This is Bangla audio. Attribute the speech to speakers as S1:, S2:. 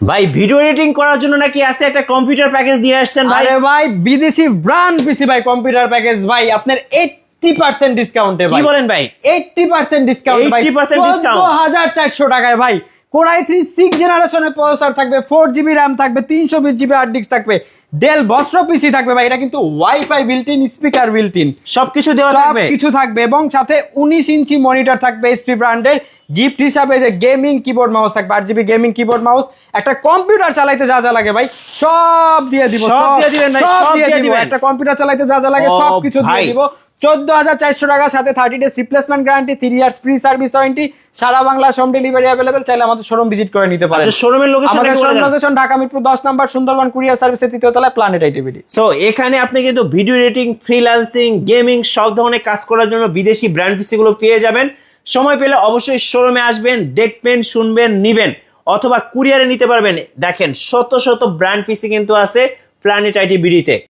S1: ভাই ভিডিও এডিটিং করার জন্য নাকি আছে একটা কম্পিউটার প্যাকেজ দিয়ে আসছেন ভাই।
S2: আরে ভাই বিদেশি ব্র্যান্ড পিসি ভাই, কম্পিউটার প্যাকেজ ভাই আপনার 80% ডিসকাউন্টে ভাই।
S1: কি বলেন ভাই?
S2: 80% ডিসকাউন্ট ভাই,
S1: 80% ডিসকাউন্ট
S2: 14400 টাকায় ভাই। Core i3 6 জেনারেশনের প্রসেসর থাকবে, 4GB RAM থাকবে, 320GB হার্ড ডিস্ক থাকবে, ডেল বস্ত্র পিসি থাকবে ভাই। এটা কিন্তু wifi built in, speaker built in,
S1: সবকিছু দেওয়া থাকবে।
S2: কিছু থাকবে এবং সাথে 19 ইঞ্চি মনিটর থাকবে এইচপি ব্র্যান্ডের। গিফট হিসাবে যে গেমিং কিবোর্ড মাউস থাকবে, 8GB গেমিং কিবোর্ড মাউস। একটা কম্পিউটার চালাইতে যা যা লাগে ভাই সব দিয়ে দিব,
S1: সব দিয়ে দিবেন ভাই, সব দিয়ে দিবেন।
S2: একটা কম্পিউটার চালাইতে যা যা লাগে সব কিছু দিয়ে দিব। 14400 টাকার সাথে 30 days replacement guarantee, 3 years free service warranty, সারা বাংলা হোম ডেলিভারি अवेलेबल। চাইলে আমাদের শোরুম ভিজিট করে নিতে পারেন।
S1: আচ্ছা, শোরুমের লোকেশন
S2: আমাদের শোরুম লোকেশন ঢাকা মিরপুর 10 নম্বর, সুন্দরবন কুরিয়ার সার্ভিসের 3য় তলায়, প্ল্যানেট আইটিভিডি।
S1: সো এখানে আপনি কিন্তু ভিডিও এডিটিং, ফ্রিল্যান্সিং, গেমিং সব ধরনের কাজ করার জন্য বিদেশি ব্র্যান্ড পিসি গুলো পেয়ে যাবেন। সময় পেলে অবশ্যই শোরুমে আসবেন, দেখবেন, শুনবেন, নিবেন, অথবা কুরিয়ারে নিতে পারবেন। দেখেন শত শত ব্র্যান্ড পিসি কিন্তু আছে প্ল্যানেট আইটিভিডিতে।